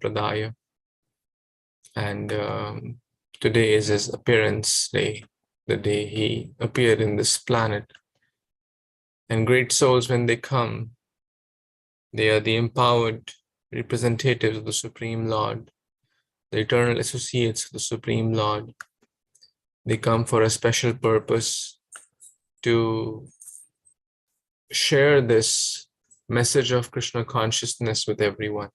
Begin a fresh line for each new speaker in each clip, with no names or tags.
Pradaya. And today is his appearance day, the day he appeared in this planet. And great souls, when they come, they are the empowered representatives of the Supreme Lord, the eternal associates of the Supreme Lord. They come for a special purpose to share this message of Krishna consciousness with everyone.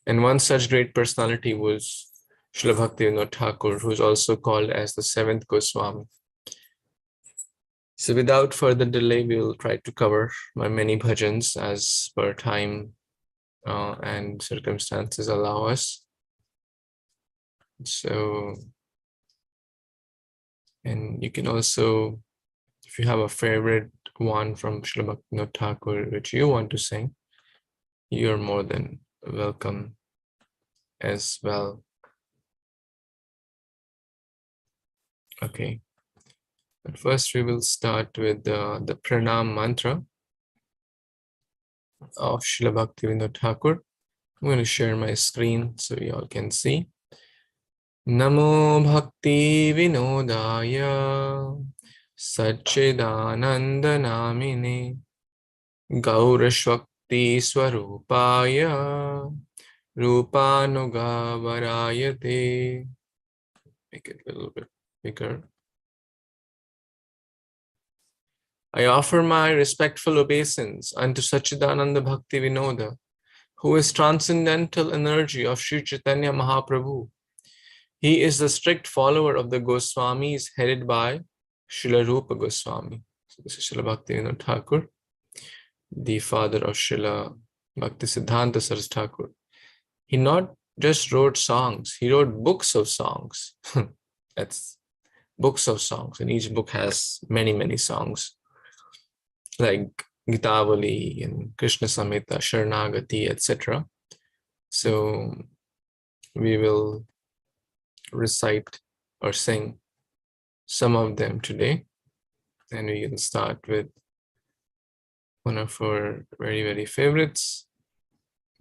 And one such great personality was Srila Bhakti Vinoda Thakur, who is also called as the seventh Goswami. So without further delay, we will try to cover my many bhajans as per time and circumstances allow us. So, and you can also, if you have a favorite one from Srila Bhakti Vinoda Thakur which you want to sing, you're more than welcome as well. Okay, but first we will start with the pranam mantra of Srila Bhakti Vinoda Thakur. I'm going to share my screen so you all can see. Namo Bhakti Vinodaya Satchidananda Namine Gaurashvakti Swarupaya Rupanuga Varayate. Make it a little bit bigger. I offer my respectful obeisance unto Satchidananda Bhakti Vinoda, who is transcendental energy of Śrī Caitanya Mahāprabhu. He is the strict follower of the Goswamis headed by Srila Rupa Goswami. So this is Srila Bhakti Vinoda Thakur, the father of Srila Bhakti Siddhanta Saraswati Thakur. He not just wrote songs, he wrote books of songs. That's books of songs, and each book has many, many songs, like Gitavali and Krishna Samhita, Sharanagati, etc. So we will recite or sing some of them today, and we can start with one of our very, very favorites,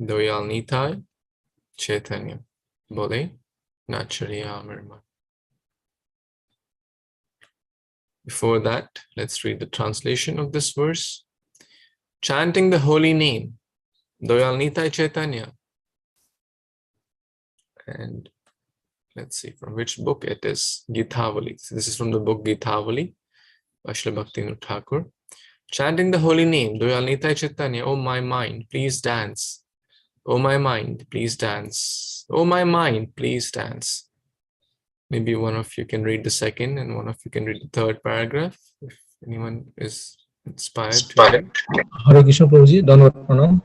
Doyal Nitai Chaitanya Bole Nacharyamarma. Before that, let's read the translation of this verse. Chanting the holy name, Doyal Nitai Chaitanya. And let's see from which book it is. Gitavali. So this is from the book Gitavali by Srila Bhakti Vinoda Thakur. Chanting the holy name, Doyal Nitai Chaitanya, oh my mind, please dance. Oh my mind, please dance. Oh my mind, please dance. Maybe one of you can read the second and one of you can read the third paragraph, if anyone is inspired.
Hare Kṛṣṇa Prabhuji, Dandavat Pranam.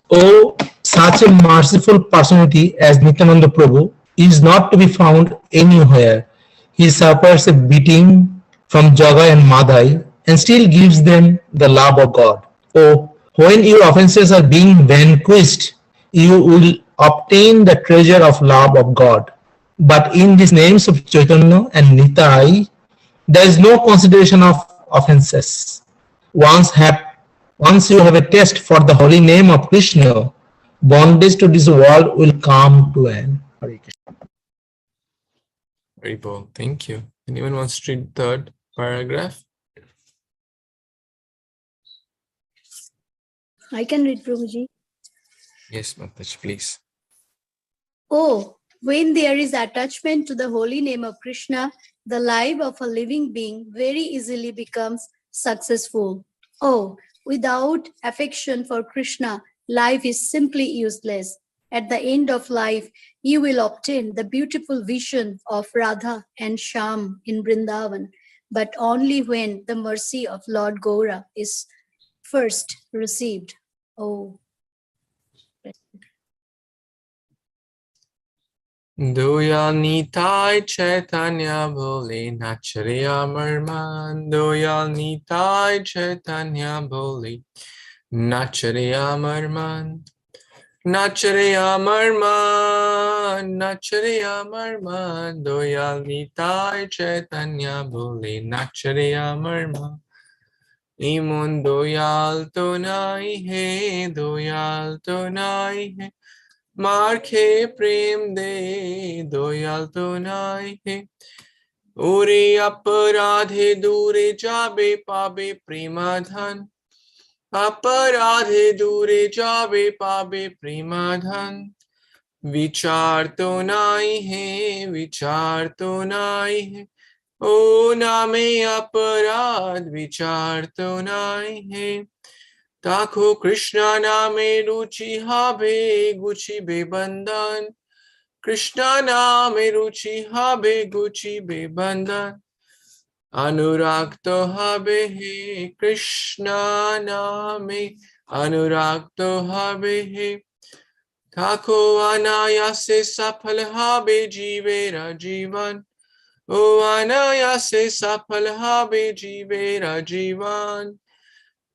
Oh, such a merciful personality as Nityaṁ Prabhu is not to be found anywhere. He suffers a beating from Jaga and Madhai and still gives them the love of God. Oh, when your offenses are being vanquished, you will obtain the treasure of love of God. But in these names of Chaitanya and Nitai, there is no consideration of offenses. Once you have a taste for the holy name of Krishna, bondage to this world will come to an end.
Very bold. Thank you. Anyone wants to read the third paragraph?
I can read, Prabhuji.
Yes, Mataji, please.
Oh, when there is attachment to the holy name of Krishna, the life of a living being very easily becomes successful. Oh, without affection for Krishna, life is simply useless. At the end of life, you will obtain the beautiful vision of Radha and Shyam in Vrindavan, but only when the mercy of Lord Gaura is first received. Oh.
Doyal Nitai Chaitanya Bole Nacharyamarman. Doyal Nitai Chaitanya Bole Nacharyamarman. Nacharyamarman. Nacharyamarman. Doyal Nitai Chaitanya Bole Nacharyamarman. Imon doyal to nai he, doyal to nai he. Marke prem de doyal to nai hai. Ore aparadhe dure jabe pabe premadhan. Aparadhe dure jabe pabe premadhan. Vichar to nai hai, vichar to nai hai. O name aparad, vichar to nai hai. Thakur Krishna name ruchi habe, guchi be bandhan. Krishna name ruchi habe, guchi be bandhan. Anuragto habe he, Krishna name anuragto habe he. Thakur anayase safal habe jivera jivan. O anayase safal habe jivera jivan.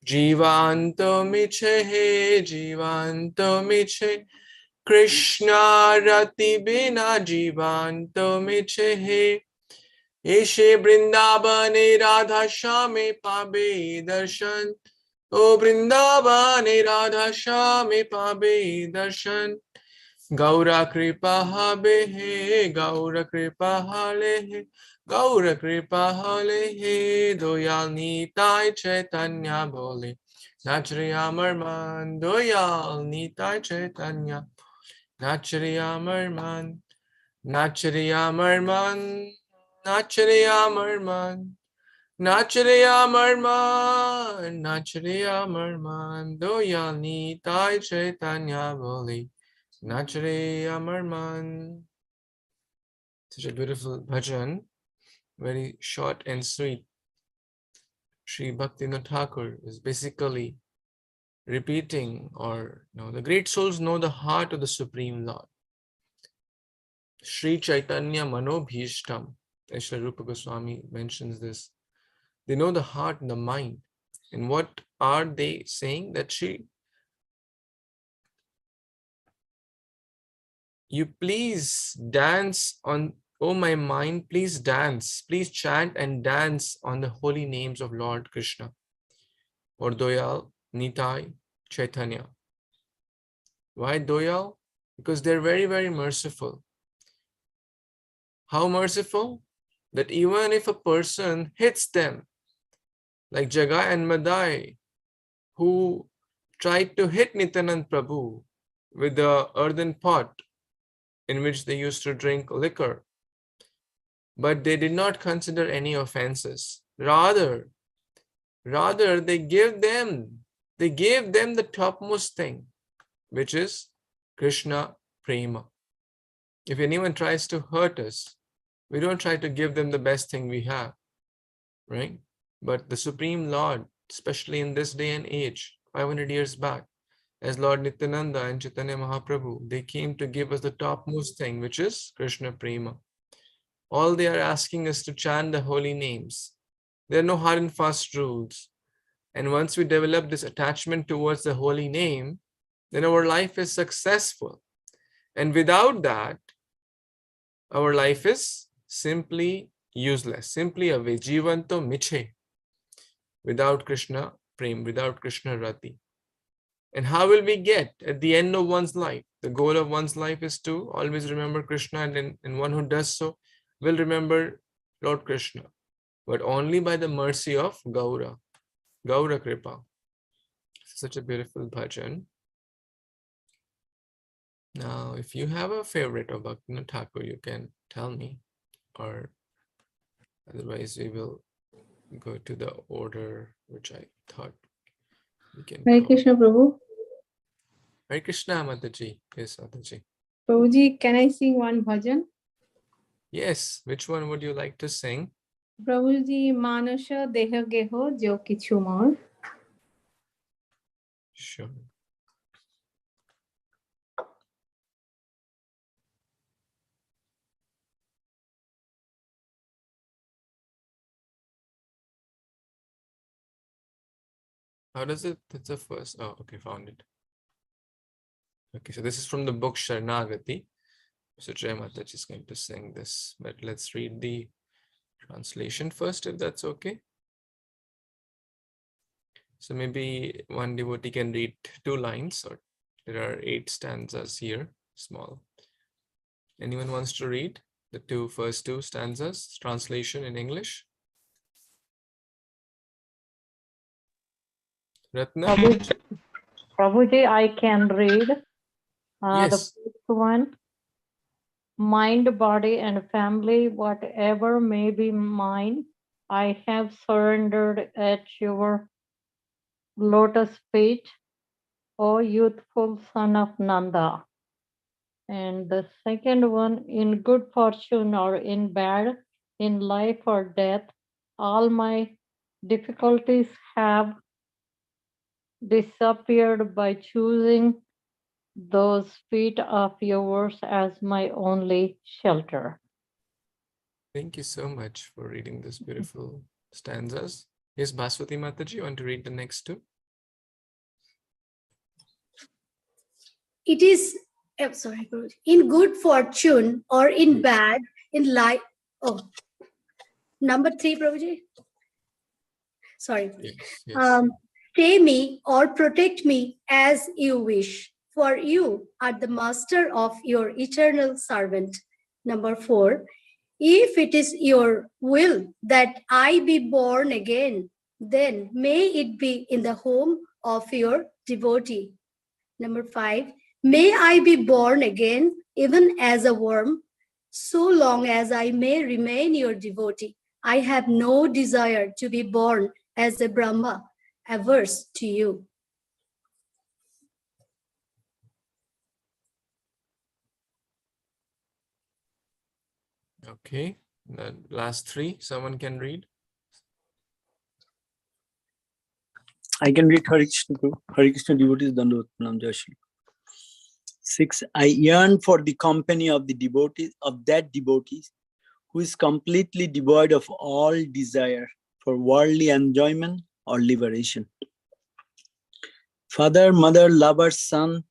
Jivanto miche, jivanto miche. Krishna rati bina jivanto miche. Eshe Vrindavane Radha Shame Pabe Darshan. O Vrindavane Radha Shame Pabe Darshan. Gaura Kripa Habe He, Gaura Kripa Hale He. Gaura Kripa Hale He, Doyal Nitai Chaitanya Bole. Nachri Amarman, Doyal Nitai Chaitanya. Nachri Amarman, Nachri Amarman. Nachre Amarman, Nachre Amarman, Nachre Amarman, Doyal Tai Chaitanya Boli, Nachre Amarman. Such a beautiful bhajan, very short and sweet. Sri Bhakti Thakur is basically repeating, or the great souls know the heart of the Supreme Lord. Śrī Caitanya Manobhishtam. Srila Rupa Goswami mentions this. They know the heart and the mind. And what are they saying? That you please dance on, oh my mind, please dance, please chant and dance on the holy names of Lord Krishna or Doyal, Nitai, Chaitanya. Why Doyal? Because they're very, very merciful. How merciful? That even if a person hits them, like Jagai and Madai, who tried to hit Nityaṁ Prabhu with the earthen pot in which they used to drink liquor, but they did not consider any offenses. Rather they gave them the topmost thing, which is Krishna Prema. If anyone tries to hurt us, we don't try to give them the best thing we have, right? But the Supreme Lord, especially in this day and age, 500 years back, as Lord Nityananda and Chaitanya Mahaprabhu, they came to give us the topmost thing, which is Krishna Prema. All they are asking us to chant the holy names. There are no hard and fast rules. And once we develop this attachment towards the holy name, then our life is successful. And without that, our life is simply useless, simply a Jivanto Miche, without Krishna Prem, without Krishna Rati. And how will we get at the end of one's life? The goal of one's life is to always remember Krishna, and one who does so will remember Lord Krishna, but only by the mercy of Gaura Kripa. Such a beautiful bhajan. Now, if you have a favorite of Bhakti Thakur, you can tell me, or otherwise we will go to the order which I thought we can.
Hare Krishna, Prabhu.
Hare Krishna, Mataji. Yes, Mataji.
Prabhuji, can I sing one bhajan?
Yes, which one would you like to sing?
Prabhuji, Manasha Deha Geho Jo Kichu More.
Sure. How does it? That's the first. Oh, okay, found it. Okay, so this is from the book Sharanagati. So Jai Mataji is going to sing this, but let's read the translation first, if that's okay. So maybe one devotee can read 2 lines, or there are 8 stanzas here. small. Anyone wants to read the first two stanzas, translation in English? Ratna?
Prabhuji, I can read the
Yes.
first one. Mind, body, and family, whatever may be mine, I have surrendered at your lotus feet, O youthful son of Nanda. And the second one, in good fortune or in bad, in life or death, all my difficulties have disappeared by choosing those feet of yours as my only shelter.
Thank you so much for reading this beautiful stanzas. Yes, Bhaswati Mataji, you want to read the next two?
It is, sorry, Guruji. In good fortune or in bad, in life. Oh, number 3, Prabhuji. Sorry.
Yes.
Stay me or protect me as you wish, for you are the master of your eternal servant. Number 4, if it is your will that I be born again, then may it be in the home of your devotee. Number 5, may I be born again even as a worm, so long as I may remain your devotee. I have no desire to be born as a Brahma, averse to you.
Okay, the last 3, someone can read?
I can read Hare Kṛṣṇa. Hare Kṛṣṇa devotees, Dandavat Pranam Jai Shri. 6, I yearn for the company of the devotees, of that devotee who is completely devoid of all desire for worldly enjoyment or liberation. Father, mother, lover, son,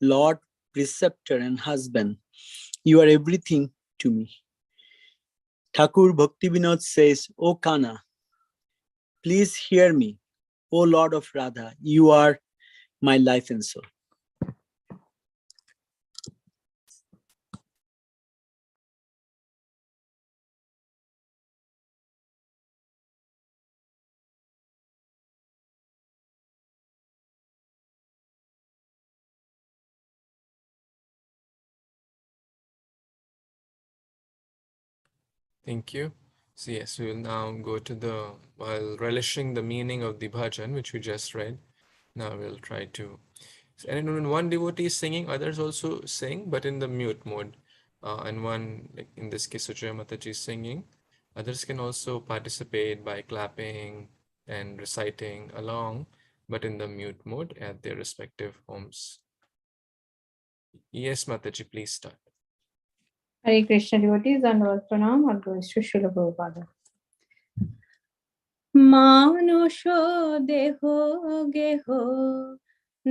Lord, preceptor, and husband, you are everything to me. Thakur Bhakti Vinod says, O Kana, please hear me. O Lord of Radha, you are my life and soul.
Thank you. So yes, we will now go to while relishing the meaning of the bhajan, which we just read. Now we'll try to, and when one devotee is singing, others also sing, but in the mute mode. And one, like in this case, Suchaya Mataji is singing. Others can also participate by clapping and reciting along, but in the mute mode at their respective homes. Yes, Mataji, please start.
Hare Krishna devotees, Dandavat Pranam, all goes to Srila Prabhupada. Manusho deho geho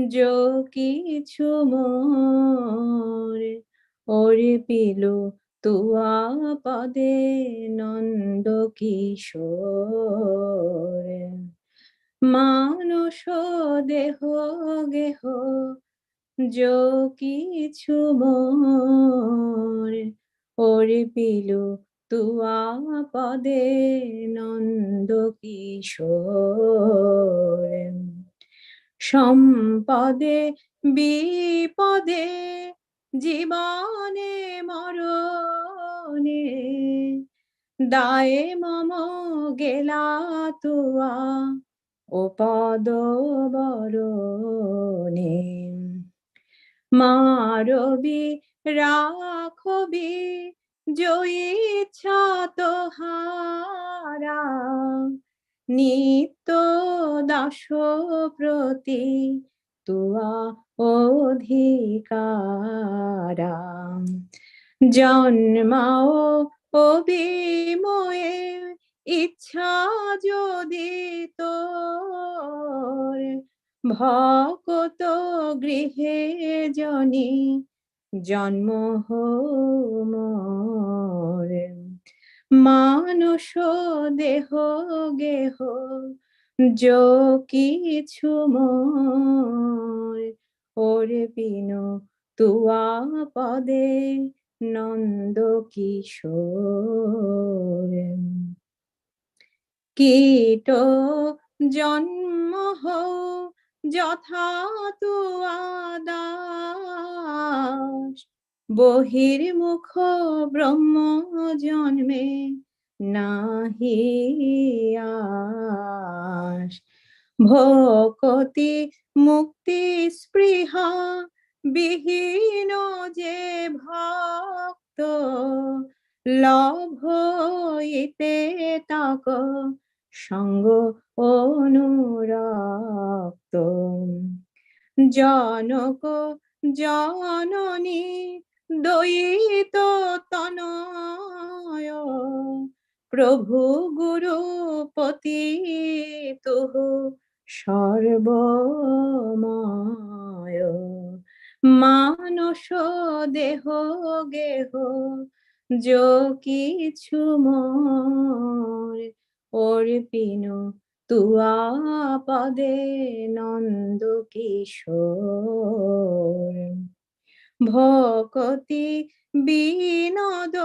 jo kichu more ore pilu tua pade nando kishore. Manusho deho geho jo kichu more ore pilu tua pade nando kishore. Sampade bipade jibane marone daye mamo gela tua opado barone. Marobi rakhobi jo ichha tohara nityo dasho proti tua odhikara. Janmao obimoe ichha jodi tor bhakto grihe jani janmo more. Manusho deho geho jo kichu more ore pino
Tuya পদে নন্দ কিশোর কীট জন্ম হও যথা তুয়া দাস বহির্মুখ ব্রহ্ম জন্মে নাহি আস ভকতি মুক্তি স্পৃহা বিহীন যে ভক্ত লভ হইতে তাক সঙ্গ অনুরক্ত জনক জননী দয়িত তনয় প্রভু গুরুপতি তুহু সর্বময় মানস দেহ গেহ যো কিছু মোর অর্পিন তুয়া পদে নন্দ কিশোর ভকতি বিনোদ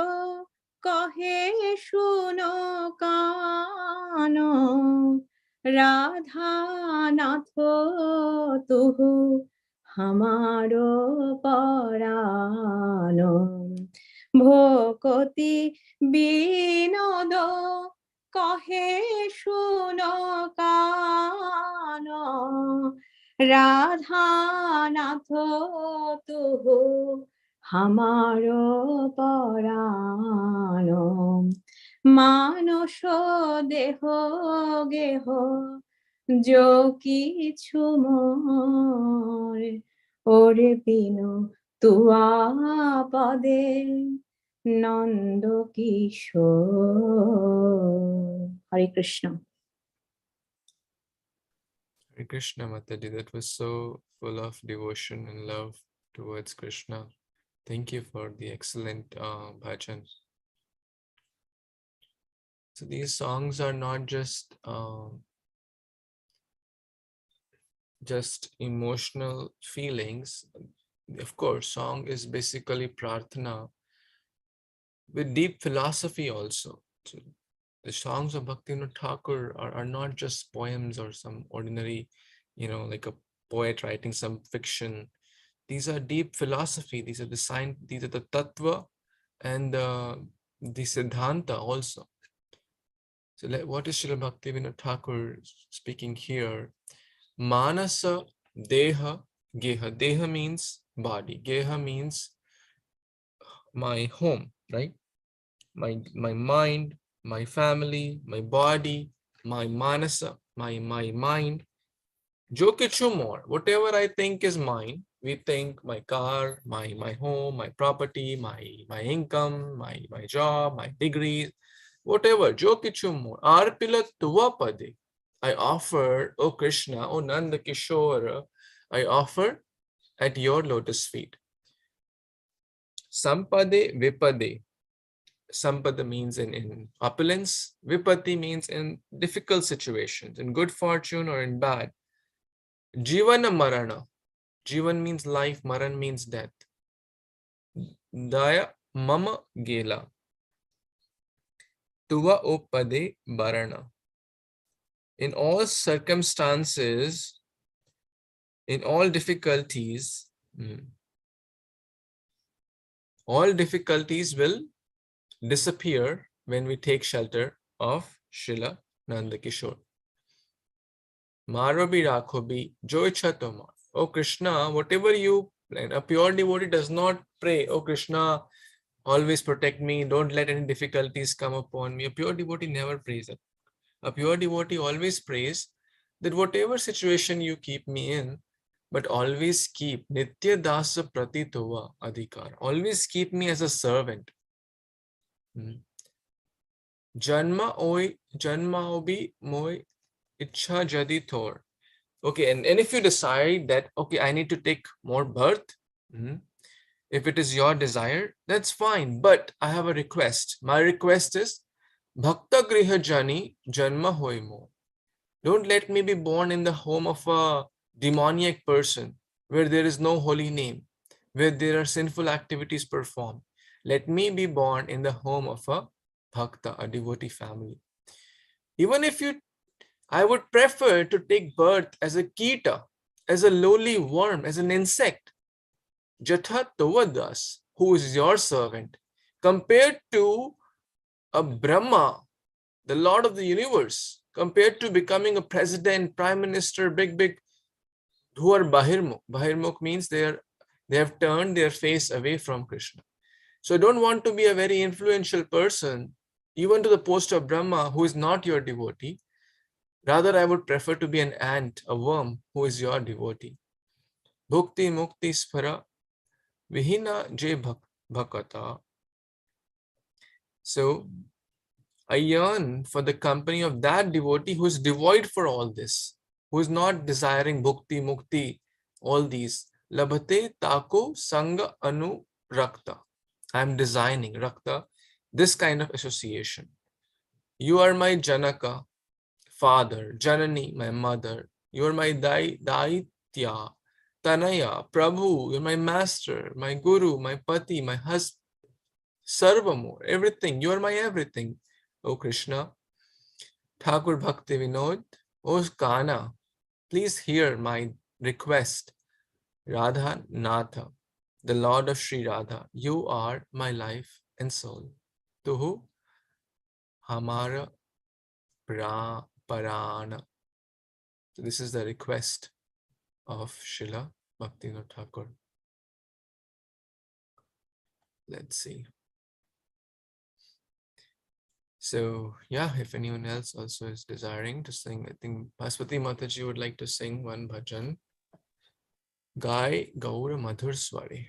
কহে শুনো কান রাধা নাথ তুহু হামারো পরাণ ভকতি বিনোদ কহে শুনো কান রাধা নাথ তুহু হামারো পরাণ মানস দেহ গেহ যো কিছু মোর অর্পিন তুয়া পদে নন্দ কিশোর হরে Krishna
Hare Krishna, Mataji. That was so full of devotion and love towards Krishna. Thank you for the excellent bhajans. So these songs are not just emotional feelings. Of course, song is basically prarthana with deep philosophy also. So the songs of Bhaktivinoda Thakur are not just poems or some ordinary, like a poet writing some fiction. These are deep philosophy. These are the science. These are the tattva and the siddhanta also. So what is Srila Bhaktivinoda Thakur speaking here? Manasa deha geha. Deha means body. Geha means my home, right? My mind, my family, my body, my manasa, my mind. Jo kichu more, whatever I think is mine, we think my car, my home, my property, my income, my job, my degrees, whatever. Jo kichu more. Arpila tuva pade. I offer, O Krishna, O Nanda Kishora, I offer at your lotus feet. Sampade vipade. Sampada means in opulence. Vipati means in difficult situations, in good fortune or in bad. Jivana marana. Jivan means life, maran means death. Daya mama gela. Tuva opade barana. In all circumstances, in all difficulties will disappear when we take shelter of Srila Nanda Kishore. Maro bhi rakho bhi jo ichha tomar. Oh Krishna, whatever you plan. A pure devotee does not pray, oh Krishna, always protect me, don't let any difficulties come upon me. A pure devotee never prays that. A pure devotee always prays that whatever situation you keep me in, but always keep Nitya dasa pratitova adhikar. Always keep me as a servant. Janma obi moi ichha jadi thor. Okay, and if you decide that, okay, I need to take more birth, if it is your desire, that's fine. But I have a request. My request is, Bhakta griha jani janma hoi mo. Don't let me be born in the home of a demoniac person where there is no holy name, where there are sinful activities performed. Let me be born in the home of a bhakta, a devotee family. Even if I would prefer to take birth as a kita, as a lowly worm, as an insect. Jatha Tovadas, who is your servant, compared to a Brahma, the Lord of the universe, compared to becoming a president, prime minister, big, who are Bahirmukh. Bahirmukh means they have turned their face away from Krishna. So I don't want to be a very influential person, even to the post of Brahma, who is not your devotee. Rather, I would prefer to be an ant, a worm, who is your devotee. Bhukti mukti sphara vihina je bhakata. So I yearn for the company of that devotee who is devoid for all this, who is not desiring bhukti, mukti, all these. Labhate tako sanga anu rakta. I am designing rakta, this kind of association. You are my Janaka, father, Janani, my mother. You are my Daitya, Tanaya, Prabhu. You are my master, my guru, my pati, my husband, Sarvamur, everything. You are my everything, O Krishna. Thakur Bhakti Vinod, O Kana, please hear my request. Radha Natha, the Lord of Sri Radha, you are my life and soul. Tuhu Hamara Parana. So this is the request of Srila Bhaktivinoda Thakur. Let's see. So yeah, if anyone else also is desiring to sing, I think Bhaswati Mataji would like to sing one bhajan. Gai Gaura Madhur Swari.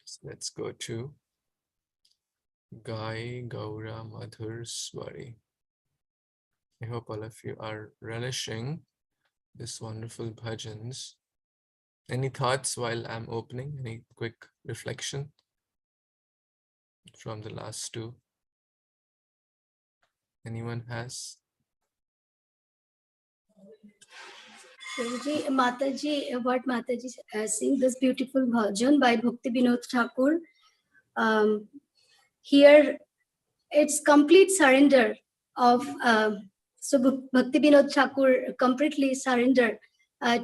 So let's go to Gai Gaura Madhur Swari. I hope all of you are relishing this wonderful bhajans. Any thoughts while I'm opening? Any quick reflection from the last two? Anyone has?
Prabhuji, Mataji, what Mataji sing this beautiful bhajan by Bhakti Vinod Thakur. Here, it's complete surrender of so Bhakti Vinod Thakur completely surrender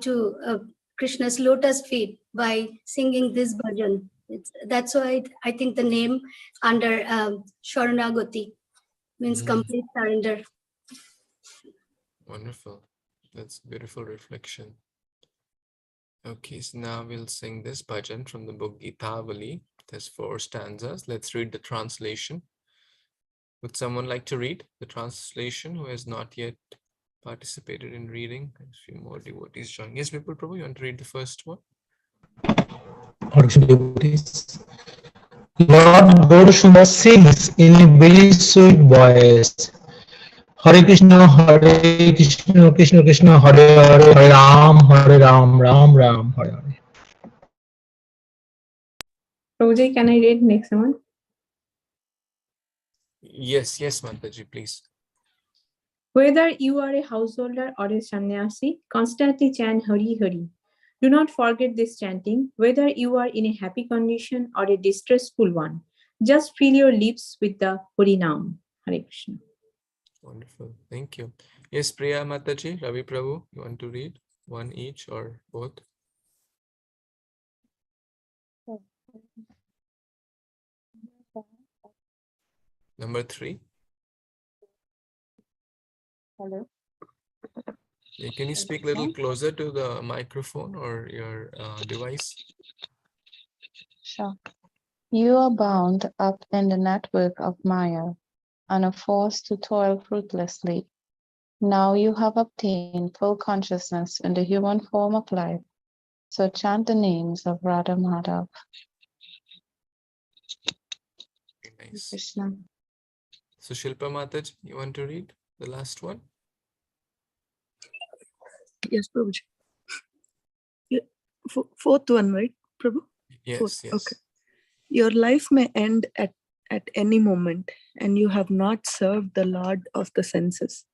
to Krishna's lotus feet by singing this bhajan. That's why I think the name under Sharanagati means complete surrender.
Wonderful. That's beautiful reflection. Okay, so now we'll sing this bhajan from the book Gitavali. There's 4 stanzas. Let's read the translation. Would someone like to read the translation who has not yet participated in reading? There's a few more devotees joining. Yes, Vipul Prabhu, you want to read the first one?
Devotees. Lord Gaurasundar sings in a very sweet voice. Hare Krishna, Krishna Krishna, Hare Hare, Hare Ram, Ram Ram, Hare Hare.
Prabhuji, can I read next one?
Yes, Mataji, please.
Whether you are a householder or a sannyasi, constantly chant Hari Hari. Do not forget this chanting, whether you are in a happy condition or a distressful one. Just fill your lips with the Hari Nam. Hare Krishna.
Wonderful. Thank you. Yes, Priya Mataji, Ravi Prabhu, you want to read one each or both? Number 3.
Hello.
Can you speak a little closer to the microphone or your device?
Sure. You are bound up in the network of Maya and are forced to toil fruitlessly. Now you have obtained full consciousness in the human form of life, so chant the names of Radha Madhav.
Very nice.
Krishna.
So Shilpa Mataji, you want to read the last one?
Yes, Prabhuji. Yeah, fourth one, right, Prabhu?
Yes,
Fourth.
yes.
Okay. Your life may end at any moment, and you have not served the Lord of the senses.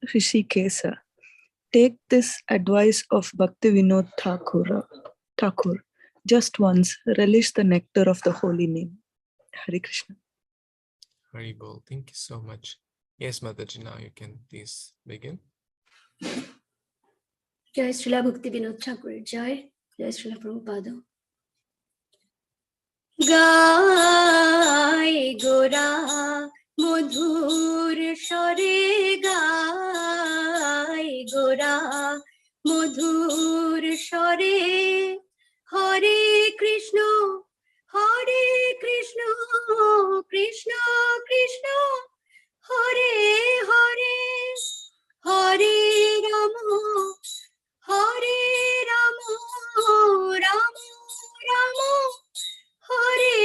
Śrī Caitanya. take this advice of Bhakti Vinod Thakur. Just once, relish the nectar of the holy name. Hare Kṛṣṇa.
Very bol. Thank you so much. Yes, Mataji, now you can please begin.
Jai Srila Bhakti Vinod Thakur. Jai Srila Prabhupada. Gai Gora Madhur Share Gai Gora Madhur Share Hare Kṛṣṇa Krishna Krishna Hare Hare Hare Rama Rama Rama Hare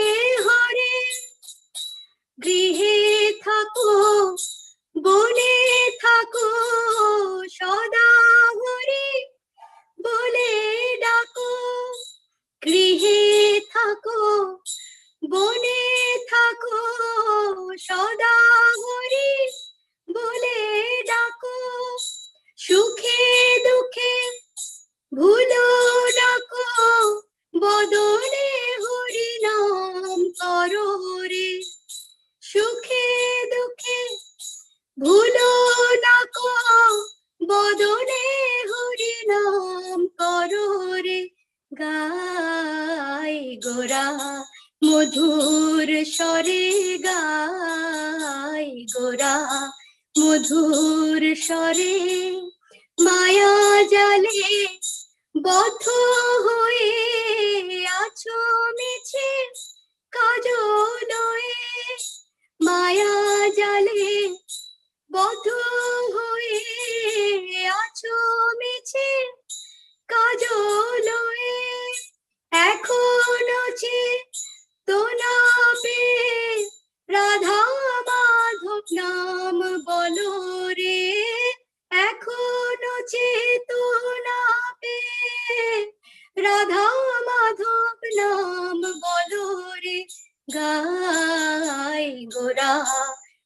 Hare Grihe Thako Bole Thako Sada Hare Bole Dako Grihe Thako Bole Thako Sada Hare Bole Dako Sukhe Dukhe Bhulo Dako Bodole Hari Naam Karo Re Sukhe Dukhe Bhulo Dako Bodole Hari Naam Karo Re Gai Gora Madhur Share Gai Gora Madhur Share Maya Jale Botho Hoye Acho Miche Kajoloe Maya Jale Botho Hoye Acho Miche Kajoloe Ekhono Chetona Pe Radha Madhav Naam Bolo Re Ekhono Chetona Pe Radha Madhav Naam Bolo Re Gai Gora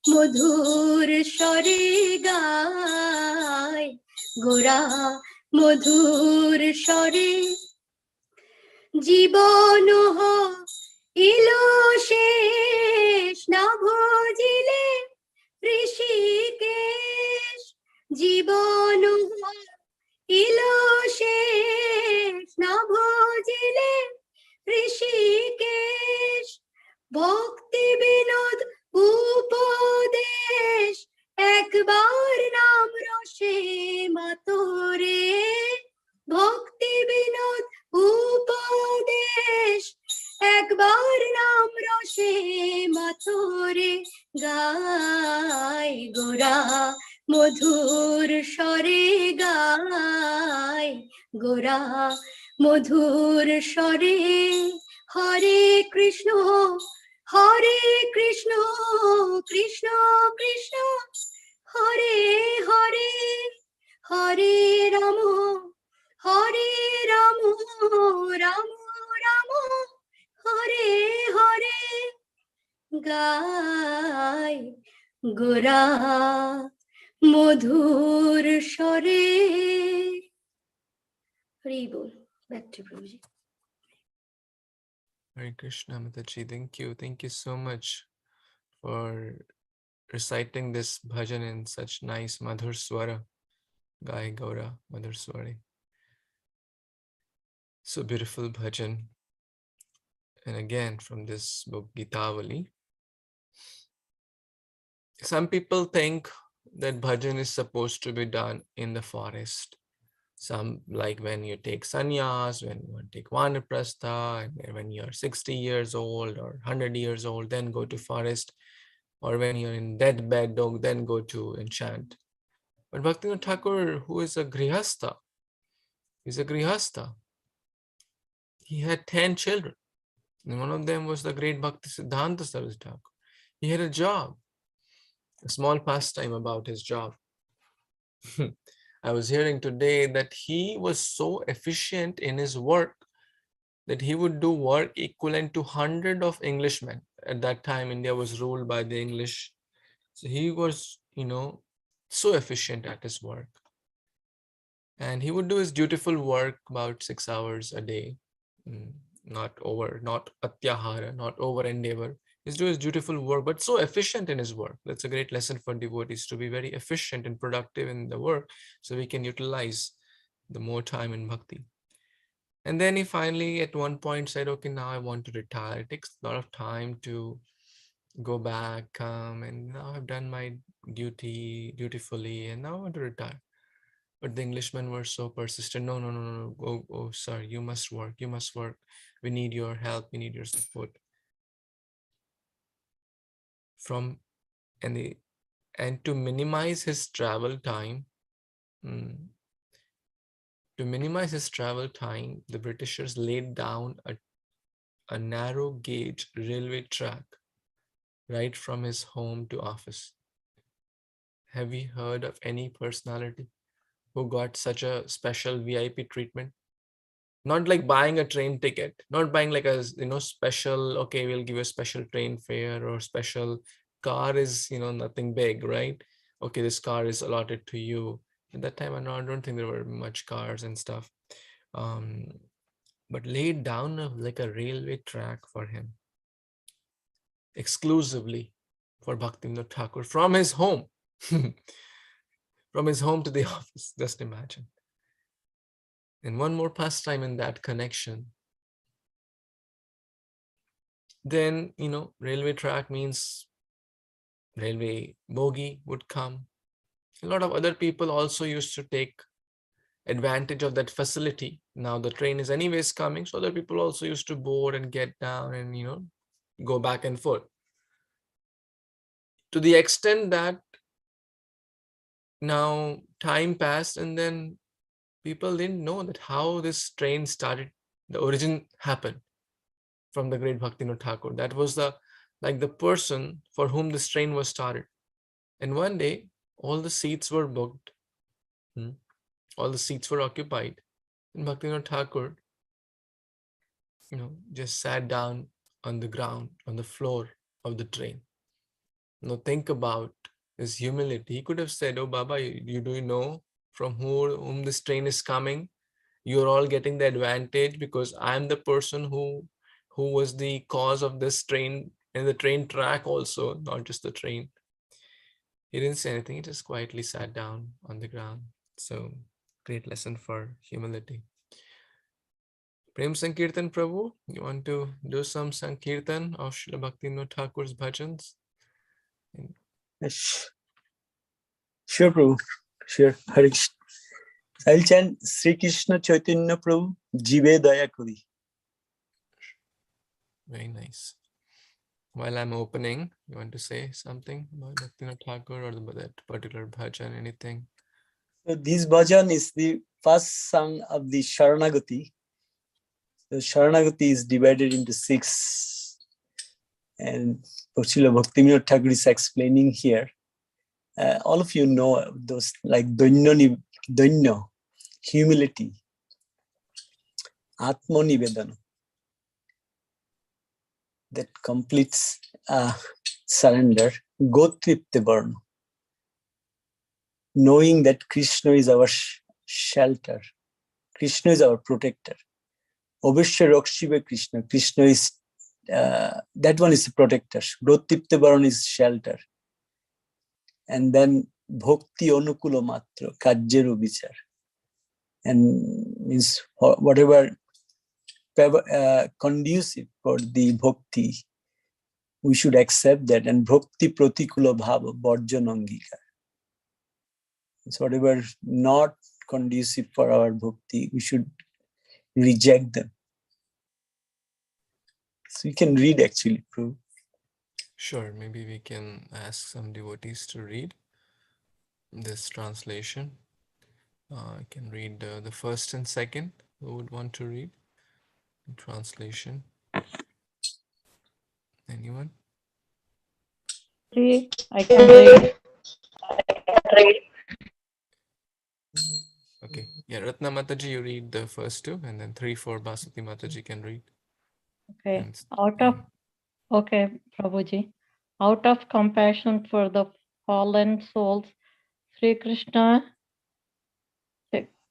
Madhur Share Gai Gora Madhur Share Jibon Elo শেষ না ভজিলে ঋষিকেশ জীবন Elo শেষ না ভজিলে ঋষিকেশ ভক্তি বিনোদ উপদেশ একবার নাম রসে মাতরে ভক্তি বিনোদ উপদেশ একবার নাম রসে মাথরে গাই গোরা মধুর স্বরে গাই গোরা মধুর স্বরে হরে কৃষ্ণ কৃষ্ণ কৃষ্ণ হরে হরে হরে রাম রাম রাম হরে হরে গাই গোরা মধুর স্বরে হরি বল ব্যাক টু প্রভুজি
Hare Krishna, Mataji. Thank you so much for reciting this bhajan in such nice Madhur Swara. Gai Gaura Madhur Swari. So beautiful bhajan. And again from this book Gitavali. Some people think that bhajan is supposed to be done in the forest. Some, like when you take sannyas, when you take vanaprastha, and when you're 60 years old or 100 years old, then go to forest. Or when you're in deathbed, then go to enchant. But Bhaktivinoda Thakur, who is a grihastha, he's a grihastha. He had 10 children. And one of them was the great Bhakti Siddhanta Saraswati Thakur. He had a job, a small pastime about his job. I was hearing today that he was so efficient in his work that he would do work equivalent to 100 of Englishmen. At that time, India was ruled by the English. So he was, so efficient at his work. And he would do his dutiful work about 6 hours a day, not atyahara, not over endeavor. He's doing his dutiful work, but so efficient in his work. That's a great lesson for devotees, to be very efficient and productive in the work, so we can utilize the more time in bhakti. And then he finally at one point said, okay, now I want to retire. It takes a lot of time to go back, come, and now I've done my duty dutifully, and now I want to retire. But the Englishmen were so persistent. No, no, no, no. Oh, sorry, you must work. You must work. We need your help. We need your support. And to minimize his travel time, the Britishers laid down a narrow gauge railway track right from his home to office. Have you heard of any personality who got such a special VIP treatment? Not like buying a train ticket, not buying like a special, okay, we'll give you a special train fare, or special car is nothing big, right? Okay, this car is allotted to you. At that time, I don't think there were much cars and stuff, but laid down like a railway track for him, exclusively for Bhaktivinoda Thakur, from his home. From his home to the office, just imagine. And one more pastime in that connection. Then, railway track means railway bogie would come. A lot of other people also used to take advantage of that facility. Now the train is anyways coming, so other people also used to board and get down and, go back and forth. To the extent that now time passed, and then people didn't know that how this train started, the origin happened from the great Bhaktivinoda Thakur. That was the person for whom this train was started. And one day, all the seats were booked, all the seats were occupied, and Bhaktivinoda Thakur, just sat down on the ground, on the floor of the train. Think about his humility. He could have said, "Oh, Baba, you do know from whom this train is coming? You're all getting the advantage because I'm the person who was the cause of this train and the train track also, not just the train." He didn't say anything. He just quietly sat down on the ground. So great lesson for humility. Prem Sankirtan Prabhu, you want to do some Sankirtan of Srila Bhaktivinoda Thakur's bhajans?
Yes. Sure, Prabhu. Sure. Hare Kṛṣṇa. I'll chant Śrī Caitanya Prabhu, Jive Daya Kori.
Very nice. While I'm opening, you want to say something about Bhaktivinoda Thakur or that particular bhajan, anything?
So this bhajan is the first song of the Sharanagati. The Sharanagati is divided into 6. And Srila Bhaktivinoda Thakur is explaining here. All of you know those like Danya, humility, Atmanivedana, that completes surrender, Gotripte Varna, knowing that Krishna is our shelter, Krishna is our protector. Obvishya Rakshiva Krishna, Krishna is, that one is the protector, Gotripte Varna is shelter. And then Bhakti Anukula Matra, Kajjeru Vichar. And means whatever conducive for the bhakti, we should accept that. And bhakti pratikula bhava bharjanangika. So whatever not conducive for our bhakti, we should reject them. So you can read actually, Prabhu.
Sure, maybe we can ask some devotees to read this translation. I can read the first and second. Who would want to read the translation? Anyone?
I can read.
Okay. Yeah, Ratna Mataji, you read the first 2, and then 3, 4, Basati Mataji can read.
Okay. Okay, Prabhuji. Out of compassion for the fallen souls, Sri Krishna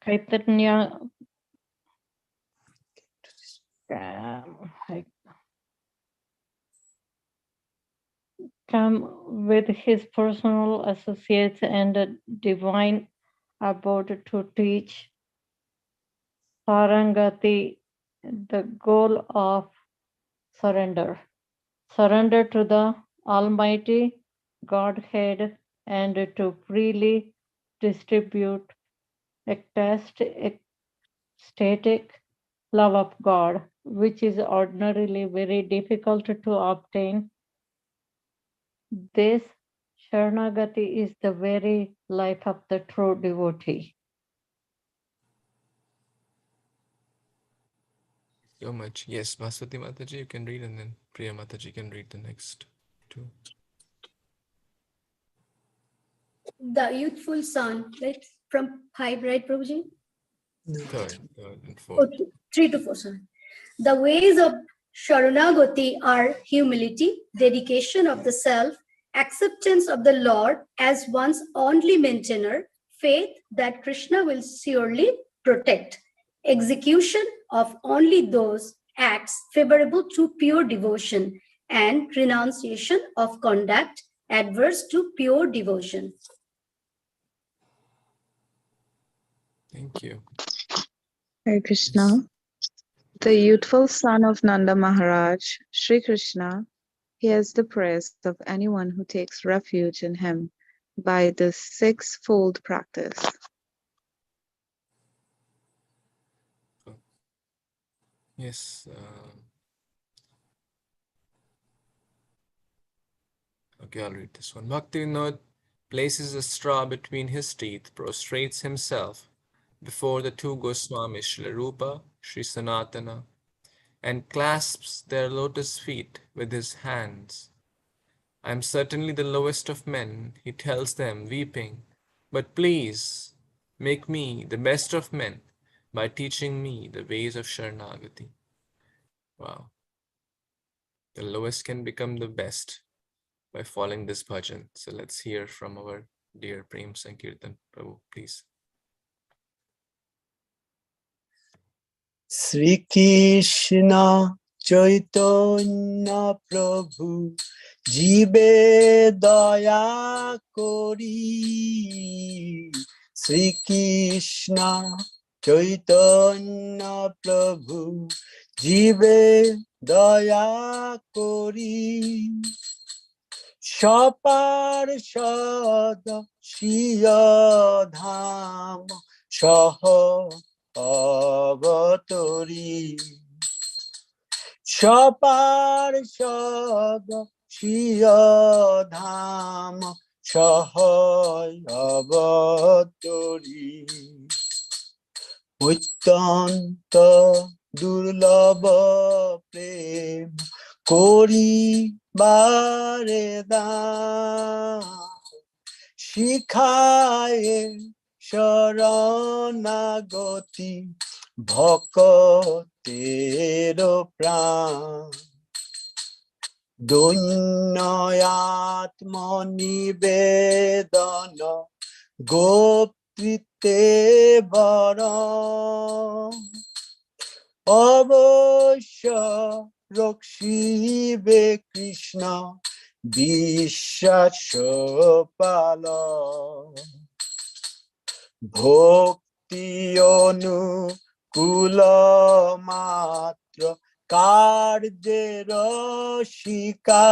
Caitanya come with his personal associates and a divine abode to teach Sarangati, the goal of surrender. Surrender to the Almighty Godhead and to freely distribute ecstatic love of God, which is ordinarily very difficult to obtain. This Sharanagati is the very life of the true devotee.
So much. Yes, Bhaswati Mataji, you can read, and then Priya Mataji can read the next two.
The youthful son, right? From 5, right, Prabhuji?
Third and fourth.
3 to 4, sorry. The ways of Sharanagati are humility, dedication of the self, acceptance of the Lord as one's only maintainer, faith that Krishna will surely protect, execution of only those acts favorable to pure devotion, and renunciation of conduct adverse to pure devotion.
Thank you.
Hare Krishna. The youthful son of Nanda Maharaj, Śrī Krishna, hears the prayers of anyone who takes refuge in him by the sixfold practice.
Yes. Okay, I'll read this one. Bhakti Vinod places a straw between his teeth, prostrates himself before the two Goswamis, Srila Rupa, Sri Sanatana, and clasps their lotus feet with his hands. I am certainly the lowest of men, he tells them, weeping, but please make me the best of men by teaching me the ways of Sharanagati. Wow. The lowest can become the best by following this bhajan. So let's hear from our dear Prem Sankirtan Prabhu, please.
Śrī Caitanya Prabhu Jibe daya kori. Śrī Caitanya Prabhu Jibe daya kori. Shaparshad Shiyadham Shaha Avatori. Shaparshad Shiyadham Shaha Avatori. Uttanta Durlabha Prem Kori Baredam Shikhaye Sharanagati Bhakatero Pran Dunyayatma Nivedana Goptrite Varam Avasya Rakshive Krishna Vishashapala Bhakti Anu Kula Matra Karje Rashika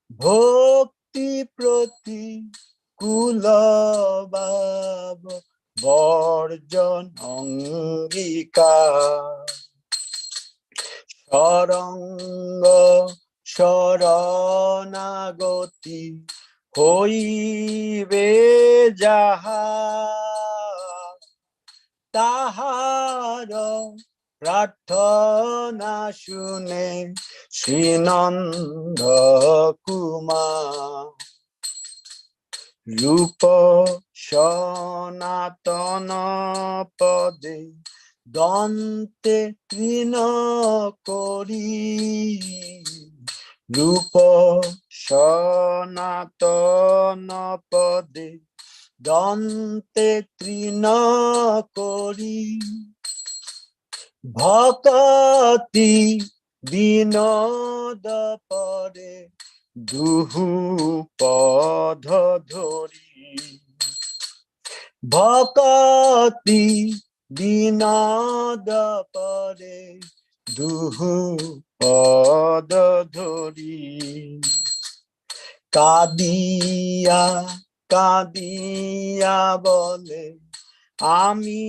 Bhakti Prati Kula Baba Varjan Angika Sharanga Sharanagati Hoive Jaha Tahara Pratana Shune Srinanda Kumar Rupa Sanatana Pade Dante Trina Kori. Rupa Sanatana Pade dante trina kori bhakati vinoda pare duhu padha dhori bhakati vinoda pare duhu padha dhori কাদিয়া কাদিয়া বলে আমি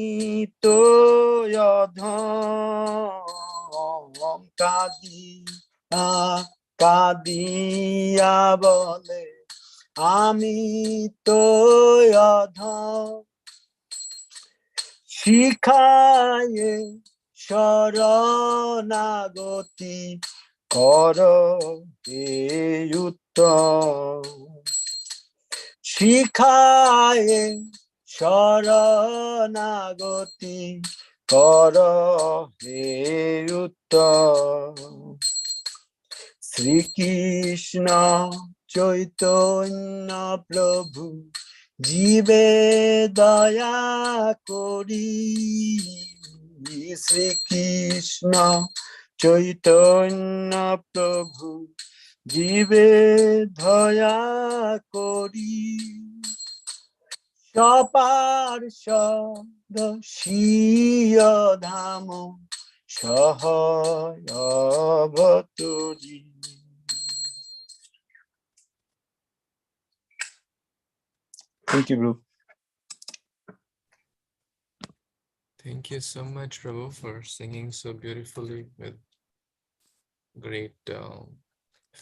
তো অধম কাদিয়া কাদিয়া বলে আমি তো অধম শিখায়ে শরণাগতি কর হে উত্তম শিখায়ে শরণাগতি কর হে উত্তম শ্রীকৃষ্ণ চৈতন্য প্রভু জীবে দয়া করি শ্রীকৃষ্ণ চৈতন্য প্রভু জীবে দয়া করি সপার্ষদ স্বীয় ধাম সহায় অবতরী। Thank you, Prabhu.
Thank you so much, Prabhu, for singing so beautifully with great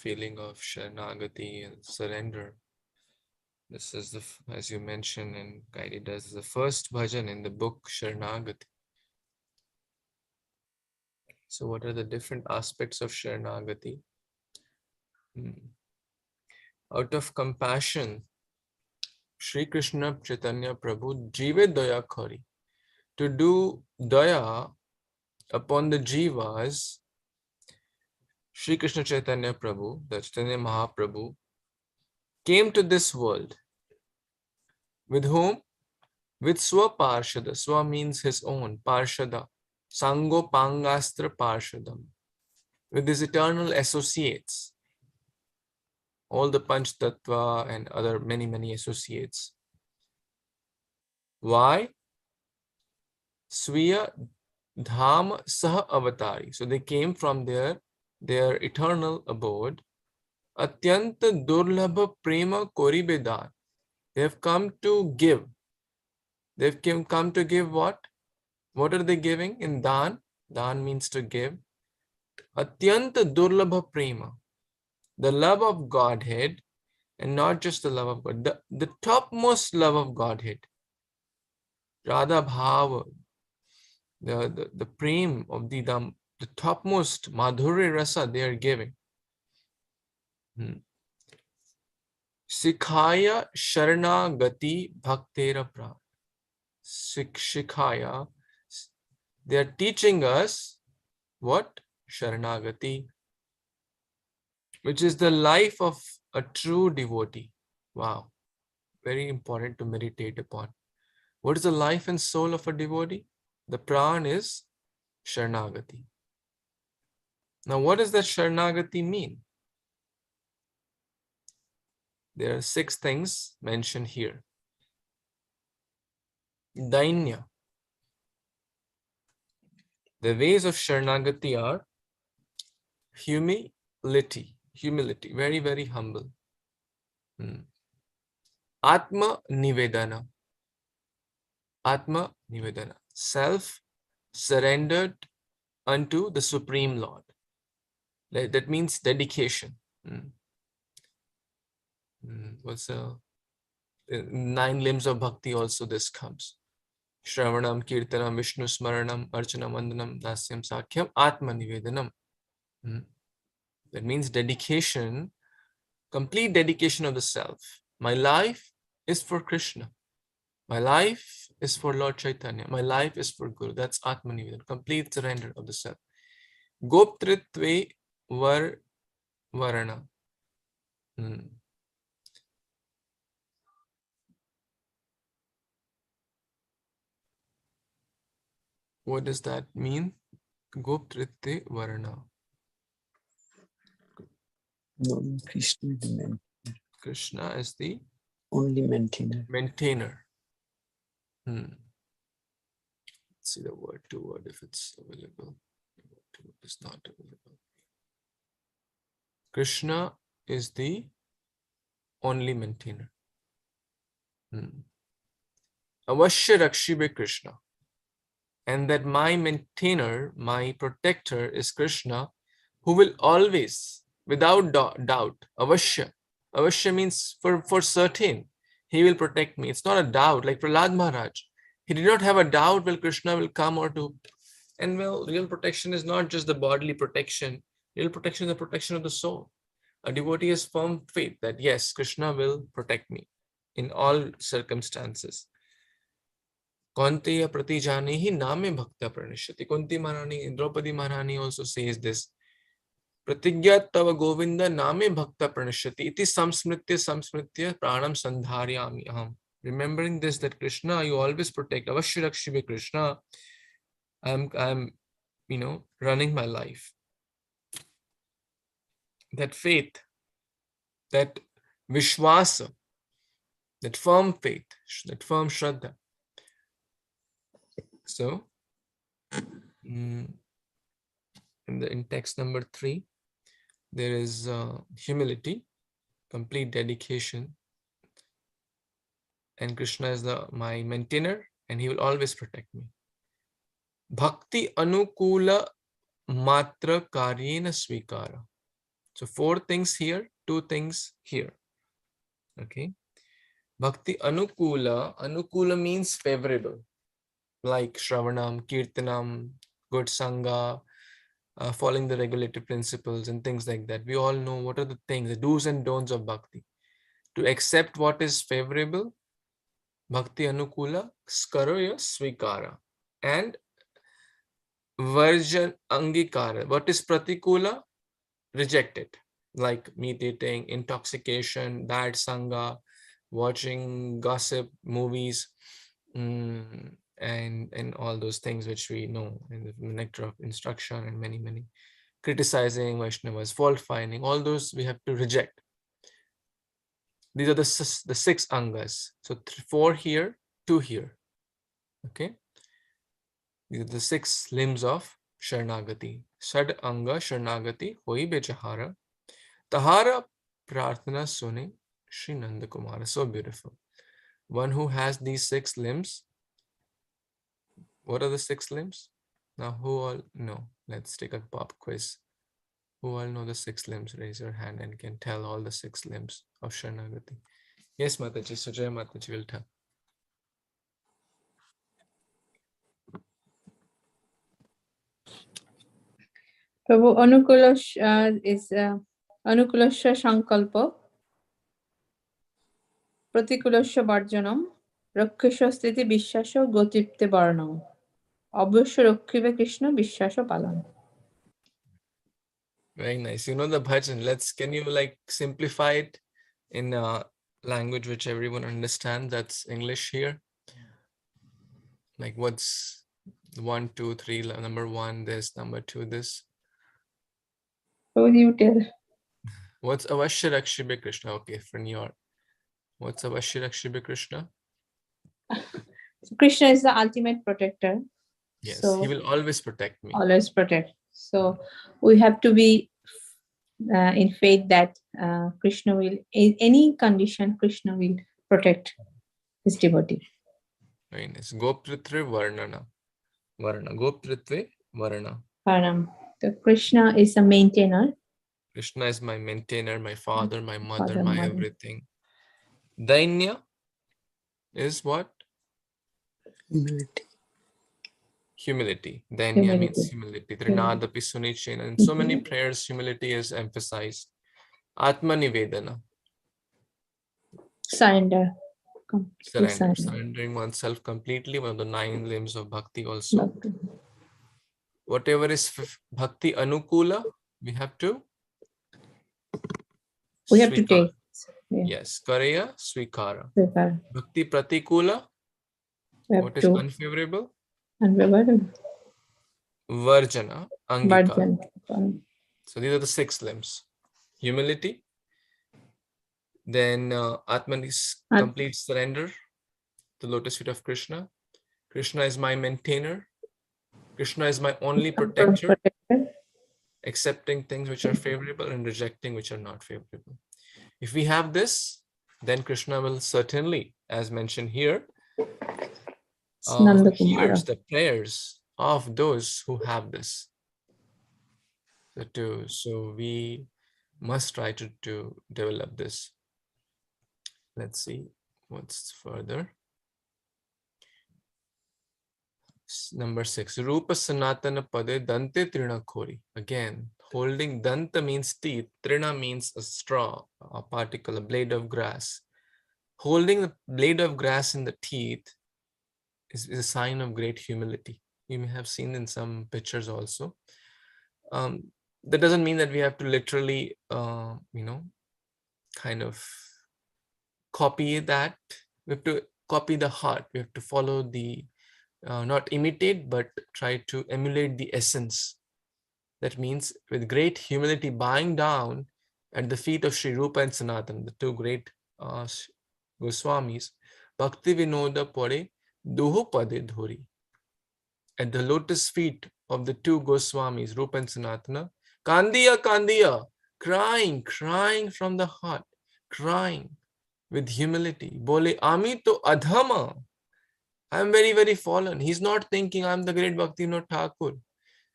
feeling of Sharanagati and surrender. This is as you mentioned and guided us, the first bhajan in the book Sharanagati. So what are the different aspects of Sharanagati? Out of compassion, Śrī Caitanya Prabhu jive daya kari. To do daya upon the jivas, Śrī Caitanya Prabhu, the Caitanya Mahāprabhu, came to this world. With whom? With Swa Parshada. Swa means his own. Parshada. Sango Pangastra Parshadam. With his eternal associates. All the Panch Tattva and other many associates. Why? Sviya Dham Saha Avatari. So they came from their eternal abode. Atyanta Durlabha Prema Koribedan. They have come to give. They've come to give what? What are they giving in Dan? Dan means to give. Atyanta Durlabha Prema. The love of Godhead, and not just the love of God, the topmost love of Godhead. Radha Bhava. The prem of the topmost Madhurya Rasa they are giving. Sikhaya Sharanagati Bhaktera Pra. Sikhaya. They are teaching us what? Sharanagati, which is the life of a true devotee. Wow. Very important to meditate upon. What is the life and soul of a devotee? The pran is Sharanagati. Now, what does that Sharanagati mean? There are 6 things mentioned here. Dainya. The ways of Sharanagati are humility, very humble. Atma Nivedana. Atma Nivedana. Self-surrendered unto the Supreme Lord. That means dedication. What's 9 limbs of bhakti also this comes. Shravanam, Kirtanam, Vishnu Smaranam, Archanam, Vandanam, Dasyam, Sakhyam, Atma Nivedanam. That means dedication, complete dedication of the self. My life is for Krishna. My life is for Lord Chaitanya. My life is for Guru. That's Atma Nivedana, complete surrender of the self. Goptritve Varana. What does that mean? Goptritte Varna.
No, Krishna is the man.
Krishna is the
Only maintainer.
maintainer. Let's see the word to word if it's available. It's not available. Krishna is the only maintainer. Avashya Rakshibe Krishna. And that my maintainer, my protector is Krishna, who will always, without doubt, Avashya. Avashya means for certain, he will protect me. It's not a doubt, like Prahlad Maharaj. He did not have a doubt will Krishna will come or do. And well, real protection is not just the bodily protection. Real protection is the protection of the soul. A devotee has firm faith that yes, Krishna will protect me in all circumstances. Kaunteya pratijanehi name bhakta pranishyati. Kunti Maharani, Draupadi Maharani also says this. Pratigya tava govinda name bhakta pranishyati. Iti samsmritya pranam sandharyami aham. Remembering this, that Krishna, you always protect. Avashya Rakshibe Krishna. I'm running my life. That faith, that vishwasa, that firm faith, that firm shraddha. So, in text number 3, there is humility, complete dedication, and Krishna is my maintainer, and he will always protect me. Bhakti anukula matra karyena svikara. So 4 things here, 2 things here. Okay. Bhakti anukula. Anukula means favorable, like Shravanam, Kirtanam, good Sangha, following the regulative principles and things like that. We all know what are the things, the do's and don'ts of bhakti. To accept what is favorable, bhakti anukula, skaraya svikara, and varjan angikara. What is pratikula? Reject it, like meat eating, intoxication, bad Sangha, watching gossip, movies, and all those things which we know in the nectar of instruction, and many criticizing Vaishnavas, fault finding, all those we have to reject. These are the 6 angas. So 4 here, 2 here. Okay, these are the 6 limbs of Sharanagati. Sad anga Sharanagati hoi bechahara tahara prarthana sune Shri Nanda Kumara. So beautiful. One who has these 6 limbs. What are the 6 limbs? Now, who all know? Let's take a pop quiz. Who all know the 6 limbs? Raise your hand and can tell all the 6 limbs of Sharanagati. Yes, Mataji. Sujaya Mataji will tell.
Prabhu, Anukulasha is Anukulasha Sankalpa, Pratikulasha Bharjanam, Rakshasya Sthiti Vishwasya Gotipte Varnam, Abhyasya Rakshibe Krishna Vishwasya Palam.
Very nice. You know the bhajan. Can you like simplify it in a language which everyone understands? That's English here. Like what's 1, 2, 3, number 1, this, number 2, this.
So you tell.
What's Avashya Rakshibe Krishna? Okay, from your. What's Avashya Rakshibe Krishna?
Krishna is the ultimate protector.
Yes,
so
he will always protect me.
Always protect. So we have to be in faith that Krishna will, in any condition, Krishna will protect his devotee.
Very nice. Goptritve Varnana. Varna. Goptritve Varna.
So Krishna is a maintainer.
Krishna is my maintainer, my father, my mother, my everything. Dainya is what?
Humility.
Humility. Dainya means humility. Trinadapi Sunichena. In so many prayers, humility is emphasized. Atma Nivedana.
Surrender.
Surrendering oneself completely, one of the 9 limbs of bhakti also. Whatever is bhakti anukula, we have to
take.
Yes, karaya svikara.
Svikara.
Bhakti pratikula, what is unfavorable?
Unfavorable.
Varjana, Angika.
Varjan.
So these are the 6 limbs. Humility, then Atman is complete surrender, the lotus feet of Krishna. Krishna is my maintainer. Krishna is my only protector, accepting things which are favorable and rejecting which are not favorable. If we have this, then Krishna will certainly, as mentioned here, hears the prayers of those who have this. So we must try to develop this. Let's see what's further. Number 6. Rupa Sanatana Pade Dante Trina Khori. Again, holding Danta means teeth, Trina means a straw, a particle, a blade of grass. Holding the blade of grass in the teeth is a sign of great humility. You may have seen in some pictures also. That doesn't mean that we have to literally, kind of copy that. We have to copy the heart. We have to follow the, not imitate, but try to emulate the essence. That means with great humility, bowing down at the feet of Sri Rupa and Sanatana, the 2 great Goswamis, Bhakti Vinoda Pade Duhu Pade Dhuri. At the lotus feet of the 2 Goswamis, Rupa and Sanatana, Kandiya, Kandiya, crying from the heart, crying with humility. Bole, Ami to adhama. I am very, very fallen. He's not thinking I am the great Bhakti Vinod Thakur.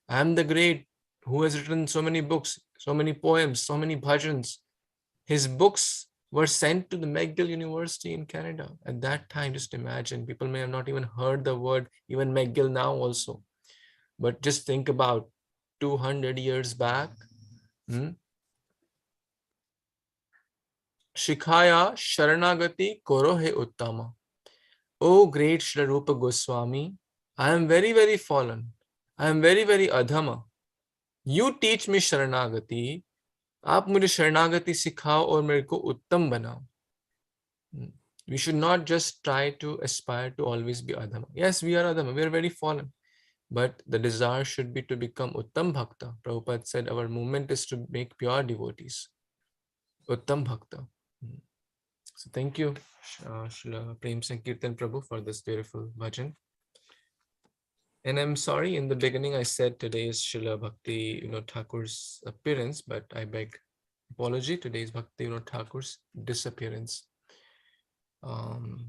I am the great who has written so many books, so many poems, so many bhajans. His books were sent to the McGill University in Canada. At that time, just imagine, people may have not even heard the word, even McGill now also. But just think about 200 years back. Shikhaya Sharanagati Korohe Uttama. Oh great Srila Rupa Goswami, I am very, very fallen. I am very, very adhama. You teach me Sharanagati. आप मुझे शरणागति सिखाओ और मेरे को उत्तम बनाओ. We should not just try to aspire to always be adhama. Yes, we are adhama. We are very fallen. But the desire should be to become uttam bhakta. Prabhupada said our movement is to make pure devotees. Uttam bhakta. So thank you, Srila Prem Sankirtan Prabhu, for this beautiful bhajan. And I'm sorry, in the beginning I said today is Srila Bhakti Vinod Thakur's appearance, but I beg apology. Today is Bhakti Vinod Thakur's disappearance.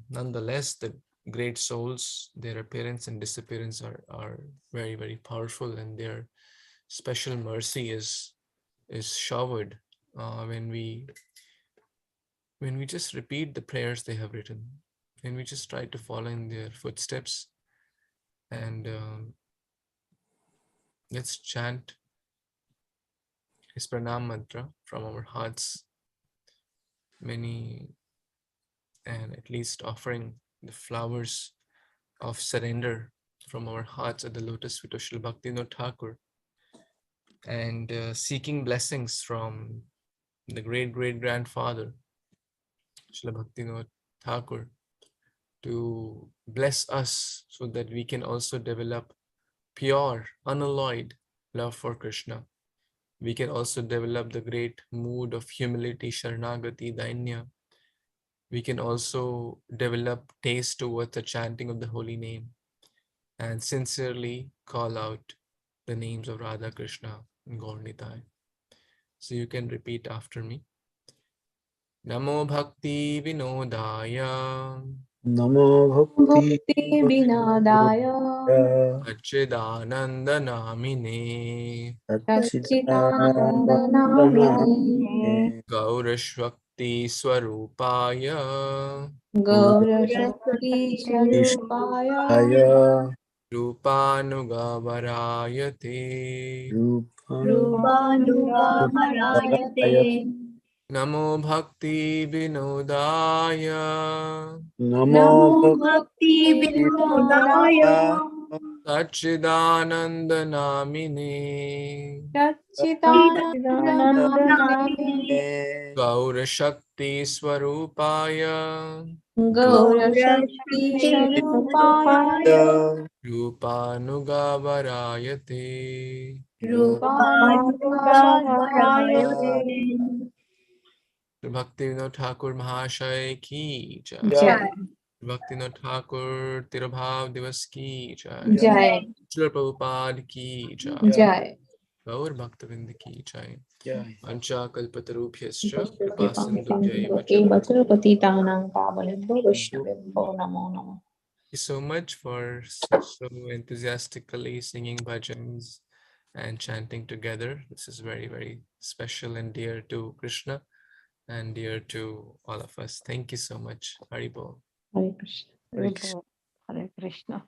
Nonetheless, the great souls, their appearance and disappearance are very, very powerful, and their special mercy is showered when we just repeat the prayers they have written, when we just try to follow in their footsteps. And let's chant his pranam mantra from our hearts, and at least offering the flowers of surrender from our hearts at the lotus feet of Srila Bhakti Vinod Thakur, and seeking blessings from the great grandfather Srila Bhakti Vinod Thakur to bless us so that we can also develop pure, unalloyed love for Krishna. We can also develop the great mood of humility, Sharanagati, Dainya. We can also develop taste towards the chanting of the holy name and sincerely call out the names of Radha, Krishna, and Gaur Nitai. So you can repeat after me. Namo Bhakti Vinodaya.
Namo Bhakti
Vinodaya.
Acchidananda Namine.
Namine.
Gaurashvakti Swarupaya.
Gaurashakti Swarupaya.
Rupanugavarayate.
Rupanugavarayate.
Namo Bhakti Vinodaya.
Namo Bhakti Vinodaya.
Satchidananda Namini
Satchidananda
Gaura Shakti Swarupaya
Gaurashakti Swarupaya
Rupanugavarayate.
Rupanugavarayate.
Bhakti Vinod Thakur Mahashay ki jai.
Jai.
Bhakti Vinod Thakur Tirabhav Divas ki jai.
Jai.
Srila Prabhupada ki jai.
Jai.
Gaur Bhaktavind ki jai.
Jai.
Ancha kalpatarubhyascha kripa
Thank
sindhubhyaiva cha. Thank you so much for so enthusiastically singing bhajans and chanting together. This is very, very special and dear to Krishna and dear to all of us. Thank you so much. Haribol.
Hare Krishna. Hare Krishna.